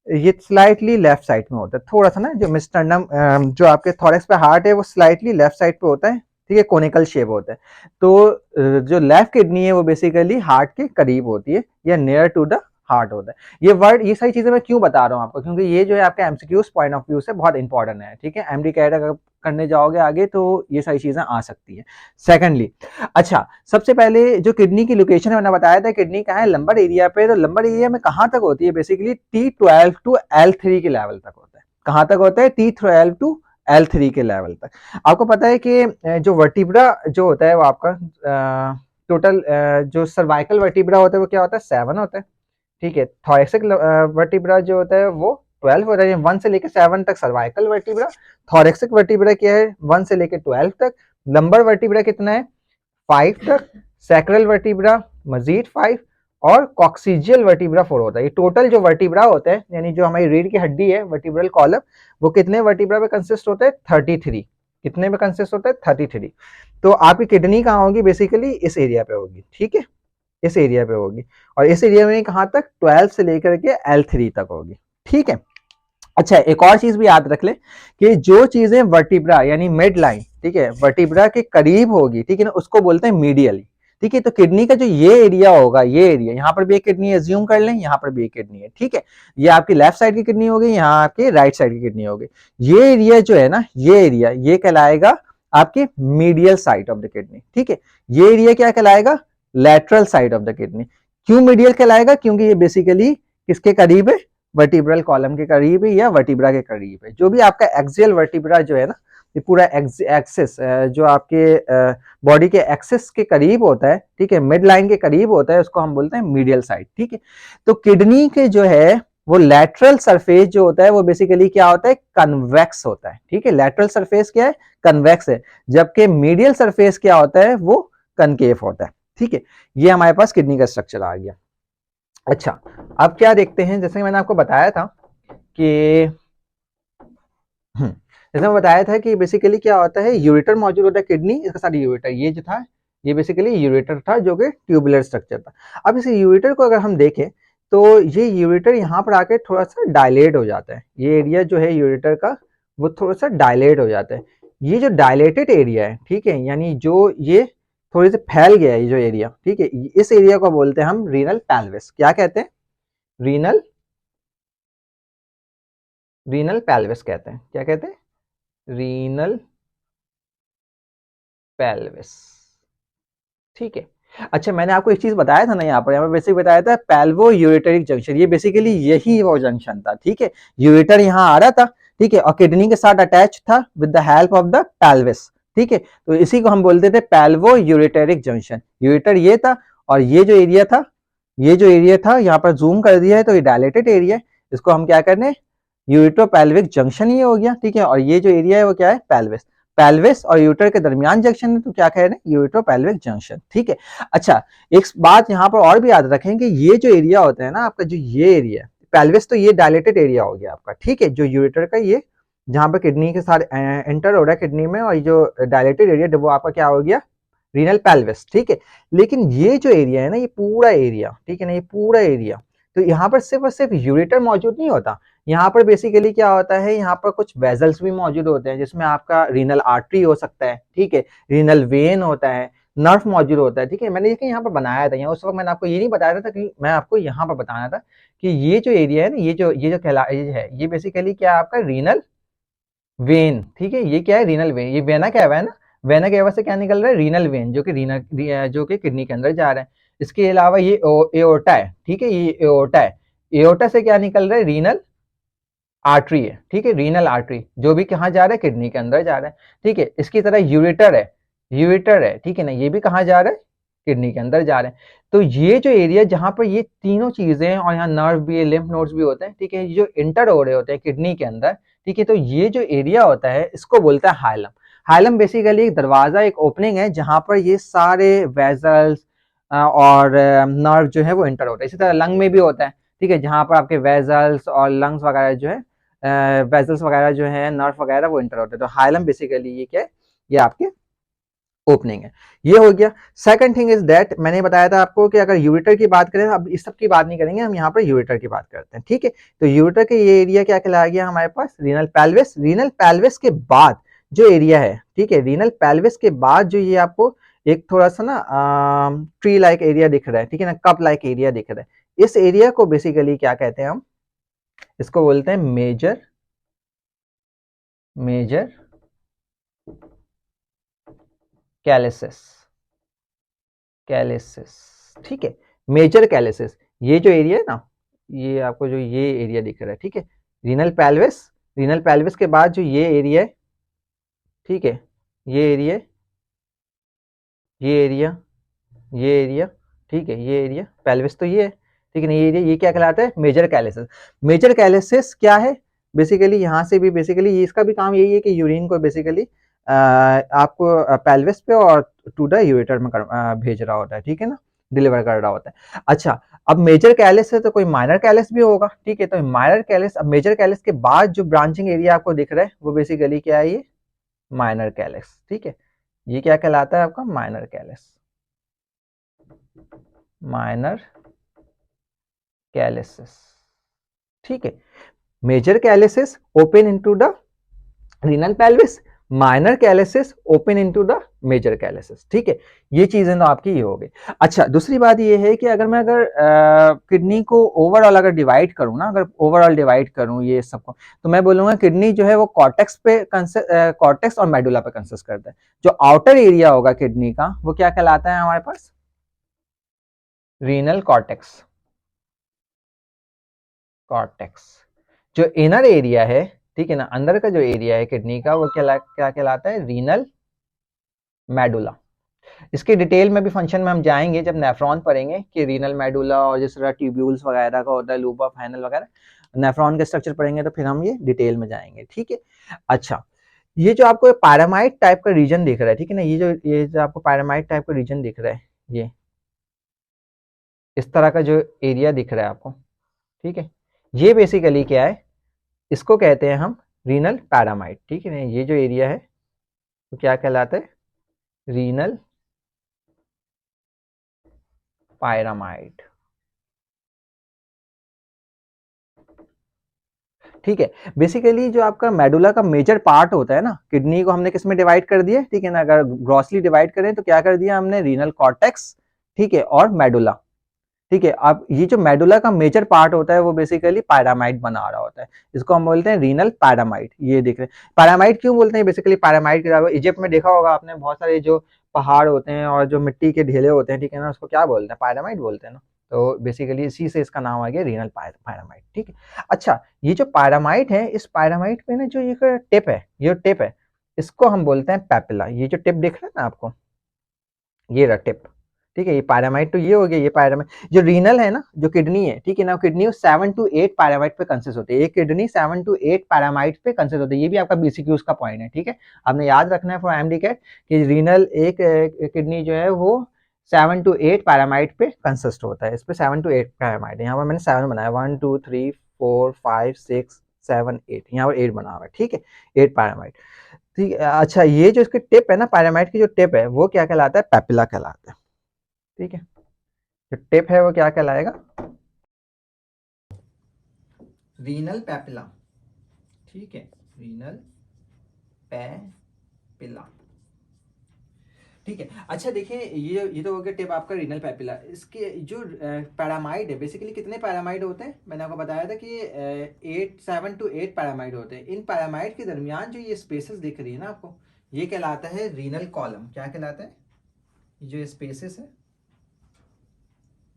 ये स्लाइटली लेफ्ट साइड में होता है, थोड़ा सा ना, जो मिस्टर्नम जो आपके थोरेक्स पे हार्ट है वो स्लाइटली लेफ्ट साइड पे होता है, ठीक है, कोनिकल शेप होता है। तो जो लेफ्ट किडनी है वो बेसिकली हार्ट के करीब होती है या नियर टू द हार्ट होता है। ये वर्ड, ये सारी चीजें मैं क्यों बता रहा हूँ आपको, क्योंकि ये जो है आपके एमसीक्यूज पॉइंट ऑफ व्यू से बहुत इंपॉर्टेंट है, ठीक है। एमडी कैट अगर करने जाओगे आगे तो ये सारी चीजें आ सकती है। सेकंडली, अच्छा, सबसे पहले जो किडनी की लोकेशन है, मैंने बताया था किडनी कहाँ है, लंबर एरिया पे। तो लंबर एरिया में कहाँ तक होती है बेसिकली, T12 टू L3 के लेवल तक होता है। कहाँ तक होता है? T12 टू L3 के लेवल तक। आपको पता है कि जो वर्टिब्रा जो होता है वो आपका टोटल जो सर्वाइकल वर्टिब्रा होता है वो क्या होता है, 7 होता है, ठीक है। थोरेसिक वर्टिब्रा जो होता है वो 12 होता है, 1 से लेकर 7 तक सर्वाइकल वर्टिब्रा। थोरेसिक वर्टिब्रा क्या है, 1 से लेकर 12 तक। लंबर वर्टिब्रा कितना है, 5 तक। सैक्रल वर्टिब्रा मजीद 5, और कॉक्सिजियल वर्टिब्रा 4 होता है। ये टोटल जो वर्टिब्रा होता है, यानी जो हमारी रीढ़ की हड्डी है, वर्टिब्रल कॉलम, वो कितने वर्टिब्रा पे कंसिस्ट होता है, 33। कितने में कंसिस्ट होता है, 33। तो आपकी किडनी कहाँ होगी बेसिकली, इस एरिया पे होगी, ठीक है, इस एरिया पे होगी। और इस एरिया में कहां तक, 12 से लेकर के L3 तक होगी, ठीक है। अच्छा, एक और चीज भी याद रख ले कि जो चीजें वर्टिब्रा यानी मिड लाइन, ठीक है, वर्टिब्रा के करीब होगी, ठीक है ना, उसको बोलते हैं मीडियल, ठीक है। तो किडनी का जो ये एरिया होगा, ये एरिया, यहाँ पर भी एक किडनी एज्यूम कर लें, यहाँ पर भी एक किडनी है, ठीक है। ये आपकी लेफ्ट साइड की किडनी होगी, यहाँ आपकी राइट साइड की किडनी होगी। ये एरिया जो है ना, ये एरिया, ये कहलाएगा आपके medial side of the kidney, ठीक है। ये एरिया क्या कहलाएगा, lateral side of the kidney. क्यों मीडियल कहलाएगा? क्योंकि ये बेसिकली किसके करीब है, वर्टिब्रल कॉलम के करीब है या वर्टिब्रा के करीब है। जो भी आपका एक्सियल वर्टिब्रा जो है ना, ये पूरा एक्सिस जो आपके बॉडी के एक्सिस के करीब होता है, ठीक है, मिड लाइन के करीब होता है, उसको हम बोलते हैं मीडियल साइड, ठीक है। तो किडनी के जो है वो लेटरल सरफेस जो होता है वो बेसिकली क्या होता है, कन्वेक्स होता है, ठीक है। लेटरल सरफेस क्या है, कन्वेक्स है, जबकि मीडियल सरफेस क्या होता है, वो कनकेव होता है, ठीक है। ये हमारे पास किडनी का स्ट्रक्चर आ गया। अच्छा, अब क्या देखते हैं, जैसे मैंने आपको बताया था कि जैसे मैं बताया था कि बेसिकली क्या होता है, यूरेटर मौजूद होता है किडनी, इसका साथ यूरेटर, ये जो था ये बेसिकली यूरेटर था जो कि ट्यूबुलर स्ट्रक्चर था। अब इस यूरेटर को अगर हम देखें तो ये यूरेटर यहाँ पर आके थोड़ा सा डायलेट हो जाता है। ये एरिया जो है यूरेटर का वो थोड़ा सा डायलेट हो जाता है। ये जो डायलेटेड एरिया है, ठीक है, यानी जो ये थोड़ी सी फैल गया है ये जो एरिया, ठीक है, इस एरिया को बोलते हैं हम रीनल पेल्विस। क्या कहते हैं, रीनल रीनल पेल्विस कहते हैं। क्या कहते हैं, रीनल पेल्विस, ठीक है। अच्छा, मैंने आपको एक चीज बताया था ना, यहाँ पर बेसिक बताया था पेल्वो यूरेटरिक जंक्शन। ये बेसिकली यही वो जंक्शन था, ठीक है। यूरेटर यहाँ आ रहा था, ठीक है, और किडनी के साथ अटैच था with the help of the pelvis, ठीक है। तो इसी को हम बोलते थे पेल्वो यूरेटरिक जंक्शन। यूरेटर ये था, और ये जो एरिया था, ये जो एरिया था यहाँ पर जूम कर दिया है तो ये डायलेटेड एरिया है, इसको हम क्या करने, यूरेटो पेल्विक जंक्शन ये हो गया, ठीक है। और ये जो एरिया है वो क्या है, पेल्विस। पेल्विस और यूटर के दरमियान जंक्शन है, तो क्या कह रहे हैं, यूरेटो पेल्विक जंक्शन, ठीक है। अच्छा, एक बात यहाँ पर और भी याद रखें कि ये जो एरिया होता है ना आपका, जो ये एरिया पेल्विस, तो ये डायलेटेड एरिया हो गया आपका, ठीक है। जो यूरेटर का ये जहाँ पर किडनी के साथ एंटर हो रहा है किडनी में, और जो डायलेटेड एरिया वो आपका क्या हो गया, रीनल पेल्विस, ठीक है। लेकिन ये जो एरिया है ना, ये पूरा एरिया, ठीक है ना, ये पूरा एरिया, तो यहाँ पर सिर्फ और सिर्फ यूरेटर मौजूद नहीं होता, यहाँ पर बेसिकली क्या होता है, यहाँ पर कुछ वेजल्स भी मौजूद होते हैं जिसमें आपका रीनल आर्टरी हो सकता है, ठीक है, रीनल वेन होता है, नर्व मौजूद होता है, ठीक है। मैंने देखिए यहाँ पर बनाया था, यहाँ उस वक्त मैंने आपको ये नहीं बताया था कि मैं आपको यहाँ पर बताना था कि ये जो एरिया है ना, ये है, ये बेसिकली क्या है आपका रीनल वेन, ठीक है। ये क्या है, रीनल वेन, ये वेना कैवा है ना, वेना कैवा से क्या निकल रहा है, रीनल वेन, जो कि जो कि किडनी के अंदर जा रहा है। इसके अलावा ये एओर्टा है, ठीक है, ये एओर्टा है, एओर्टा से क्या निकल रहा है, रीनल आर्टरी है, ठीक है, रीनल आर्टरी, जो भी कहाँ जा रहा है, किडनी के अंदर जा रहा है, ठीक है। इसकी तरह यूरेटर है, ठीक है ना, ये भी कहाँ जा रहा है, किडनी के अंदर जा रहे हैं। तो ये जो एरिया जहां पर ये तीनों चीजें हैं और यहाँ नर्व भी है, लिम्फ नोड्स भी होते हैं, ठीक है, जो इंटर हो रहे होते हैं किडनी के अंदर, ठीक है। तो ये जो एरिया होता है इसको बोलता है हाइलम। हाइलम बेसिकली एक दरवाजा, एक ओपनिंग है जहां पर ये सारे वेजल्स और नर्व जो है वो इंटर होता है। इसी तरह लंग में भी होता है, ठीक है, जहां पर आपके वेजल्स और लंग्स वगैरह जो है, वेजल्स वगैरह जो है, नर्व वगैरह वो इंटर होते हैं। तो हाइलम बेसिकली ये क्या है, ये आपके ओपनिंग है। ये हो गया। सेकंड थिंग इज दैट, मैंने बताया था आपको कि अगर यूरेटर की बात करें, अब इस सब की बात नहीं करेंगे, हम यहाँ पर यूरेटर की बात करते हैं, ठीक है। तो यूरेटर के ये एरिया क्या कहलाया गया हमारे पास, रीनल पेल्विस। रीनल पेल्विस के बाद जो एरिया है, ठीक है, रीनल पेल्विस के बाद जो ये आपको एक थोड़ा सा ना ट्री लाइक एरिया दिख रहा है, ठीक है ना, कप लाइक एरिया दिख रहा है, इस एरिया को बेसिकली क्या कहते हैं हम, इसको बोलते हैं मेजर मेजर कैलिसिस, कैलिसिस, ठीक है, मेजर कैलिसिस। ये जो एरिया है ना, ये आपको जो ये एरिया दिख रहा है, ठीक है, रीनल पेल्विस, रीनल पेल्विस के बाद जो ये एरिया है, ठीक है, ये एरिया, ये एरिया, ये एरिया, ठीक है, ये एरिया पेल्विस तो ये है, ठीक है ना, ये एरिया, ये क्या कहलाता है, मेजर कैलिसिस। मेजर कैलिसिस क्या है, बेसिकली यहाँ से भी बेसिकली इसका भी काम यही है कि यूरिन को बेसिकली आपको पेल्विस पे और टू द यूरेटर में भेज रहा होता है, ठीक है ना, डिलीवर कर रहा होता है। अच्छा, अब मेजर कैलिस है तो कोई माइनर कैलिस भी होगा, ठीक है। तो माइनर कैलिस, अब मेजर कैलिस के बाद जो ब्रांचिंग एरिया आपको दिख रहा है वो बेसिकली क्या है, ये माइनर कैलिस, ठीक है। ये क्या कहलाता है आपका, माइनर कैलिस, माइनर कैलिसिस, ठीक है। Major calyces open into the renal pelvis, minor calyces open into the major calyces, ठीक है। ये चीजें तो आपकी ये हो गई। अच्छा, दूसरी बात ये है कि अगर मैं किडनी को ओवरऑल अगर डिवाइड करूं ना, अगर ओवरऑल डिवाइड करूं ये सबको, तो मैं बोलूंगा किडनी जो है वो कॉर्टेक्स पे कॉर्टेक्स और मेडुला पे कंसिस्ट करता है। जो आउटर एरिया होगा किडनी का वो क्या कहलाता है हमारे पास, रीनल कॉर्टेक्स, कॉर्टेक्स। जो इनर एरिया है, ठीक है ना, अंदर का जो एरिया है किडनी का वो क्या कहलाता है, रीनल मेडुला। इसके डिटेल में भी फंक्शन में हम जाएंगे जब नेफ्रॉन पढ़ेंगे कि रीनल मेडुला और जिस तरह ट्यूब्यूल्स वगैरह का होता है, लूबा फाइनल वगैरह, नेफ्रॉन के स्ट्रक्चर पढ़ेंगे तो फिर हम ये डिटेल में जाएंगे, ठीक है। अच्छा, ये जो आपको पैरामाइट टाइप का रीजन दिख रहा है, ठीक है ना, ये जो आपको पैरामाइट टाइप का रीजन दिख रहा है, ये इस तरह का जो एरिया दिख रहा है आपको, ठीक है, ये बेसिकली क्या है, इसको कहते हैं हम रीनल पैरामाइट, ठीक है ना। ये जो एरिया है तो क्या कहलाता है, रीनल पायरामाइड, ठीक है। बेसिकली जो आपका मेडुला का मेजर पार्ट होता है ना, किडनी को हमने किस में डिवाइड कर दिया, ठीक है ना, अगर ग्रॉसली डिवाइड करें तो क्या कर दिया हमने, रीनल कॉर्टेक्स, ठीक है, और मेडुला, ठीक है। अब ये जो मेडुला का मेजर पार्ट होता है वो बेसिकली पायरामाइड बना रहा होता है, इसको हम बोलते हैं रीनल पैरामाइड। ये देख रहे हैं पैरामाइड क्यों बोलते हैं, बेसिकली पैरामाइड के अलावा इजिप्ट में देखा होगा आपने, बहुत सारे जो पहाड़ होते हैं और जो मिट्टी के ढेले होते हैं, ठीक है ना, उसको क्या बोलते हैं, पैरामाइड बोलते हैं ना। तो बेसिकली इसी से इसका नाम आ गया रीनल पैरामाइड, ठीक है। अच्छा, ये जो पैरामाइड है, इस पैरामाइड पे ना जो ये टिप है, ये टिप है, इसको हम बोलते हैं पैपिला। ये जो टिप दिख रहा है ना आपको, ये रहा टिप, ठीक है। ये पैरामाइड तो ये हो गया, ये पैरामाइड जो रीनल है ना, जो किडनी है, ठीक है ना, किडनी 7 to 8 पैरामाइड पे कंसिस्ट होती है, ये किडनी 7 to 8 पैरामाइड पे कंसिस्ट होती है। ये भी आपका बीसीक्यूज का पॉइंट है, ठीक है, आपने याद रखना है फॉर एमडी कैट कि रीनल एक किडनी जो है वो 7 to 8 पैरामाइड पे कंसिस्ट होता है। इस पे 7 to 8 पैरामाइड है, यहाँ पर मैंने 7 बनाया, 1 2 3 4 5 6 7 8, यहाँ पर 8 बना हुआ है, ठीक है, 8 पैरामाइड, ठीक है। अच्छा, ये जो इसकी टिप है ना, पैरामाइड की जो टिप है वो क्या कहलाता है, पैपिला कहलाता है, ठीक है। जो टिप है वो क्या कहलाएगा, रीनल पैपिला, ठीक है, रीनल पैपिला, ठीक है। अच्छा देखिए, ये तो हो गया टिप आपका रीनल पैपिला। इसके जो पैरामाइड है, बेसिकली कितने पैरामाइड होते हैं, मैंने आपको बताया था कि 7 to 8 पैरामाइड होते हैं। इन पैरामाइड के दरमियान जो ये स्पेसेस दिख रही है ना आपको, ये कहलाता है रीनल कॉलम। क्या कहलाता है? ये जो स्पेसेस है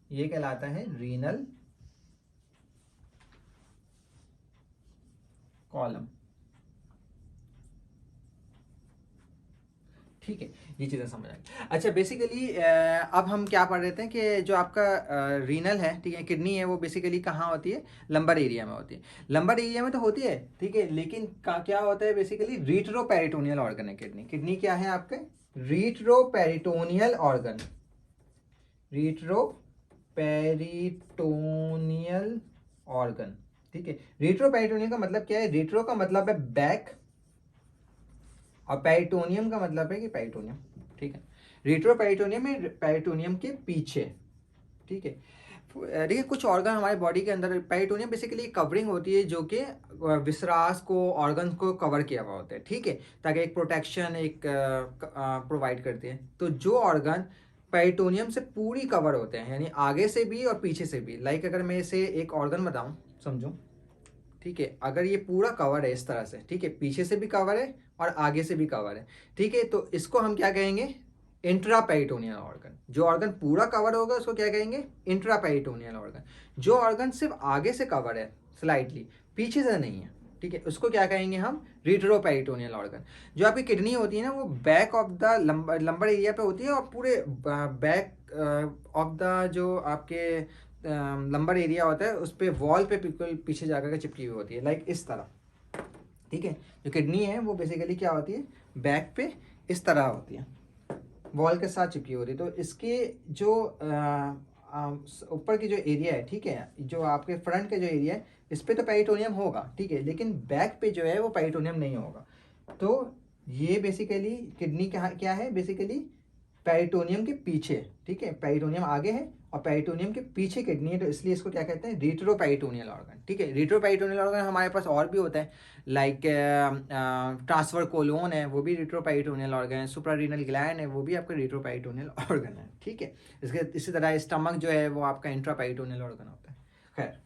ये कहलाता है रीनल कॉलम, ठीक है। ये चीज़ें समझ आई। अच्छा बेसिकली अब हम क्या पढ़ रहे थे कि जो आपका रीनल है, ठीक है, किडनी है, वो बेसिकली कहाँ होती है? लंबर एरिया में होती है। लंबर एरिया में तो होती है, ठीक है, लेकिन क्या होता है बेसिकली? रीट्रोपेरिटोनियल ऑर्गन है किडनी। किडनी क्या है आपके? रीट्रोपेरिटोनियल ऑर्गन, रीट्रोपेरिटोनियल ऑर्गन, ठीक है। रीट्रोपेरिटोनियल का मतलब क्या है? रीट्रो का मतलब है बैक और पेरिटोनियम का मतलब है कि पेरिटोनियम, ठीक है। रेट्रोपेरिटोनियम में पेरिटोनियम के पीछे, ठीक है। देखिए कुछ ऑर्गन हमारे बॉडी के अंदर, पेरिटोनियम बेसिकली कवरिंग होती है जो कि विसरास को, ऑर्गन को कवर किया हुआ होता है, ठीक है, ताकि एक प्रोटेक्शन एक प्रोवाइड करती है। तो जो ऑर्गन पेरिटोनियम से पूरी कवर होते हैं, यानी आगे से भी और पीछे से भी, लाइक अगर मैं इसे एक ऑर्गन बताऊं, समझो, ठीक है, अगर ये पूरा कवर है इस तरह से, ठीक है, पीछे से भी कवर है और आगे से भी कवर है, ठीक है, तो इसको हम क्या कहेंगे? Intraperitoneal organ. जो ऑर्गन पूरा कवर होगा उसको क्या कहेंगे? Intraperitoneal organ. जो ऑर्गन सिर्फ आगे से कवर है स्लाइटली, पीछे से नहीं है, ठीक है, उसको क्या कहेंगे हम? Retroperitoneal organ. जो आपकी किडनी होती है ना, वो back of the lumbar area पे होती है और पूरे बैक ऑफ द जो आपके लंबर एरिया होता है उस पर वॉल पे बिल्कुल पीछे जाकर के चिपकी हुई होती है, लाइक इस तरह, ठीक है। जो किडनी है वो बेसिकली क्या होती है? बैक पे इस तरह होती है, वॉल के साथ चिपकी होती है। तो इसके जो ऊपर की जो एरिया है, ठीक है, जो आपके फ्रंट का जो एरिया है, इस पे तो पेरिटोनियम होगा, ठीक है, लेकिन बैक पे जो है वो पेरिटोनियम नहीं होगा। तो ये बेसिकली किडनी क्या है? बेसिकली पेरिटोनियम के पीछे, ठीक है, पेरिटोनियम आगे है और पेरिटोनियम के पीछे किडनी है, तो इसलिए इसको क्या कहते हैं? रेट्रोपेरिटोनियल ऑर्गन, ठीक है। रेट्रोपेरिटोनियल ऑर्गन हमारे पास और भी होता है, लाइक ट्रांसफर कोलोन है, वो भी रेट्रोपेरिटोनियल ऑर्गन है। सुप्रारीनल ग्लैंड है, वो भी आपका रेट्रोपेरिटोनियल ऑर्गन है, ठीक है। इसी तरह स्टमक जो है वो आपका इंट्रापेरिटोनियल ऑर्गन होता है। खैर,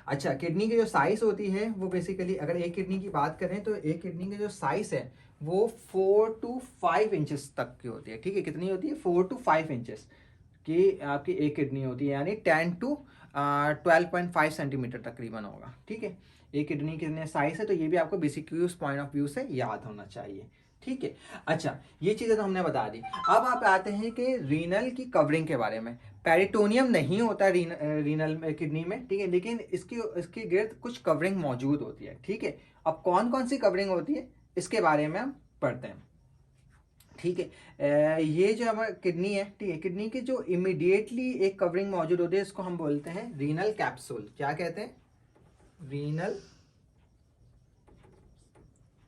अच्छा, किडनी की जो साइज होती है वो बेसिकली, अगर एक किडनी की बात करें तो एक किडनी की जो साइज है वो 4 to 5 इंचेस तक की होती है, ठीक है। कितनी होती है? 4 to 5 इंचेस की आपकी एक किडनी होती है, यानी 10 to 12.5 सेंटीमीटर तकरीबन होगा, ठीक है। एक किडनी कितने साइज है, तो ये भी आपको बेसिक पॉइंट ऑफ व्यू से याद होना चाहिए, ठीक है। अच्छा, ये चीज़ें तो हमने बता दी। अब आप आते हैं कि रीनल की कवरिंग के बारे में। पेरिटोनियम नहीं होता रीनल में, किडनी में, ठीक है, लेकिन इसके गिर्द कुछ कवरिंग मौजूद होती है, ठीक है। अब कौन कौन सी कवरिंग होती है इसके बारे में हम पढ़ते हैं, ठीक है। ये जो हमारा किडनी है, ठीक है, किडनी की जो इमिडिएटली एक कवरिंग मौजूद होती है इसको हम बोलते हैं रीनल कैप्सूल। क्या कहते हैं? रीनल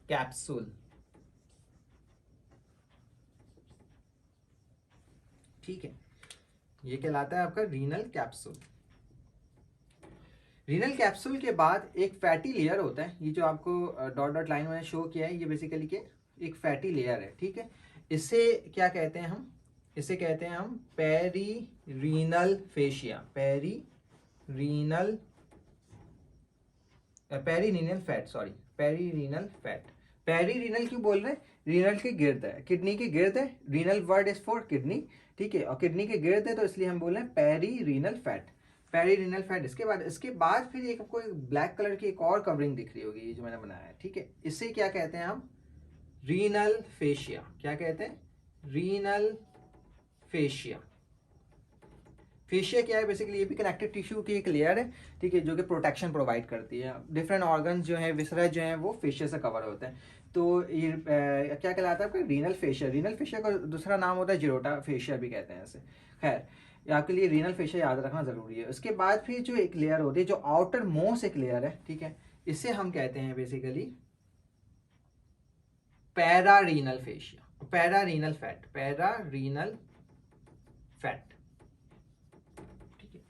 कैप्सूल, ठीक है, ये कहलाता है आपका रीनल कैप्सूल। रीनल कैप्सूल के बाद एक फैटी लेयर होता है, ये जो आपको डॉट डॉट लाइन में शो किया है, ये बेसिकली के एक फैटी लेयर है, ठीक है। इसे क्या कहते हैं हम? इसे कहते हैं हम perirenal fascia, perirenal perirenal fat, sorry, perirenal fat. Perirenal क्यों बोल रहे हैं? रीनल के गिर्द है, किडनी के गिर्द है, renal word is for kidney, ठीक है, और किडनी के गिर्द है तो इसलिए हम बोल रहे हैं पेरीरीनल फैट, पेरीरीनल फैट। इसके बाद फिर एक आपको एक ब्लैक कलर की एक और कवरिंग दिख रही होगी, ये जो मैंने बनाया है, ठीक है, इसे क्या कहते हैं हम? Renal fascia. क्या कहते हैं? Renal fascia. फेशिया क्या है? बेसिकली ये भी कनेक्टिव टिश्यू की एक लेयर है, ठीक है, जो कि प्रोटेक्शन प्रोवाइड करती है। डिफरेंट ऑर्गन जो है, विसरा जो है, वो फेशिया से कवर होते हैं। तो ये क्या कहलाता है आपका? Renal fascia. रीनल फेशिया का दूसरा नाम होता है जिरोटा फेशिया भी कहते हैं इसे। खैर, आपके लिए रीनल फेशिया याद रखना जरूरी है। उसके बाद फिर जो एक लेयर होती है, जो आउटर मोस्ट एक लेयर है, ठीक है, इसे हम कहते हैं बेसिकली पैरारीनल फेशिया, पैरारीनल फैट, पैरारीनल फैट, ठीक है।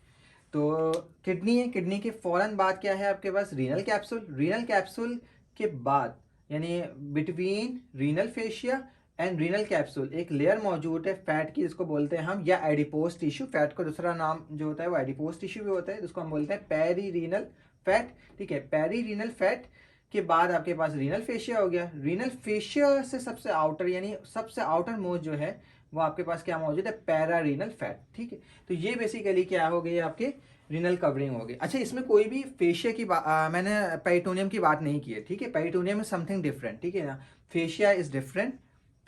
तो किडनी है, किडनी के फ़ौरन बाद क्या है आपके पास, रीनल कैप्सूल। रीनल कैप्सूल के बाद यानी between renal fascia and renal capsule एक लेयर मौजूद है फैट की, जिसको बोलते हैं हम या एडिपोज टिश्यू। फैट का दूसरा नाम जो होता है वो एडिपोज टिश्यू भी होता है, जिसको हम बोलते हैं पेरी रीनल फैट। ठीक है, पेरी रीनल फैट के बाद आपके पास रीनल फेशिया हो गया। रीनल फेशिया से सबसे आउटर यानी सबसे आउटर मोस्ट जो है वो आपके पास क्या मौजूद है, पैरा रीनल फैट। ठीक है, तो ये बेसिकली क्या हो गई आपके रीनल कवरिंग हो गई। अच्छा, इसमें कोई भी फेशिया की मैंने पेरिटोनियम की बात नहीं की है। ठीक है, पेरिटोनियम इज समथिंग डिफरेंट। ठीक है ना, fascia is different,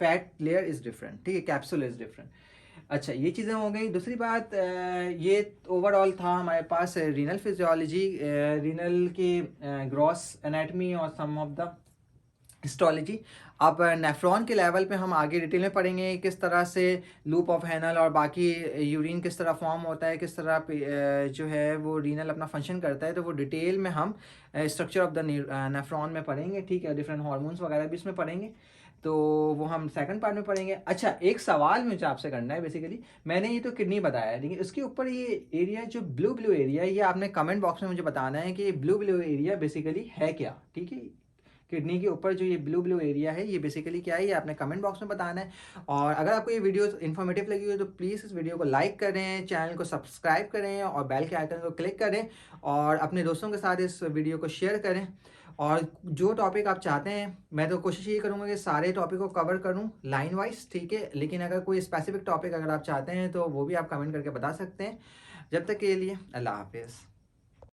fat layer is different. ठीक है, कैप्सूल इज डिफरेंट। अच्छा, ये चीज़ें हो गई। दूसरी बात, ये ओवरऑल था हमारे पास रीनल फिजियोलॉजी, रीनल की ग्रॉस एनाटमी और सम ऑफ द हिस्टोलॉजी। अब नेफ्रॉन के लेवल पे हम आगे डिटेल में पढ़ेंगे किस तरह से लूप ऑफ हैनल और बाकी यूरिन किस तरह फॉर्म होता है, किस तरह जो है वो रीनल अपना फंक्शन करता है। तो वो डिटेल में हम स्ट्रक्चर ऑफ द नेफ्रॉन में पढ़ेंगे। ठीक है, डिफरेंट हार्मोन्स वगैरह भी इसमें पढ़ेंगे, तो वो हम सेकंड पार्ट में पढ़ेंगे। अच्छा, एक सवाल मुझे आपसे करना है। बेसिकली मैंने ये तो किडनी बताया है, लेकिन उसके ऊपर ये एरिया जो ब्लू ब्लू एरिया है, ये आपने कमेंट बॉक्स में मुझे बताना है कि ब्लू ब्लू एरिया बेसिकली है क्या। ठीक है, किडनी के ऊपर जो ये ब्लू ब्लू एरिया है ये बेसिकली क्या है, ये आपने कमेंट बॉक्स में बताना है। और अगर आपको ये वीडियो इन्फॉर्मेटिव लगी हो तो प्लीज़ इस वीडियो को लाइक करें, चैनल को सब्सक्राइब करें और बेल के आइकन को क्लिक करें और अपने दोस्तों के साथ इस वीडियो को शेयर करें। और जो टॉपिक आप चाहते हैं, मैं तो कोशिश ये करूँगा कि सारे टॉपिक को कवर करूँ लाइन वाइज। ठीक है, लेकिन अगर कोई स्पेसिफिक टॉपिक अगर आप चाहते हैं तो वो भी आप कमेंट करके बता सकते हैं। जब तक के लिए अल्लाह हाफिज़।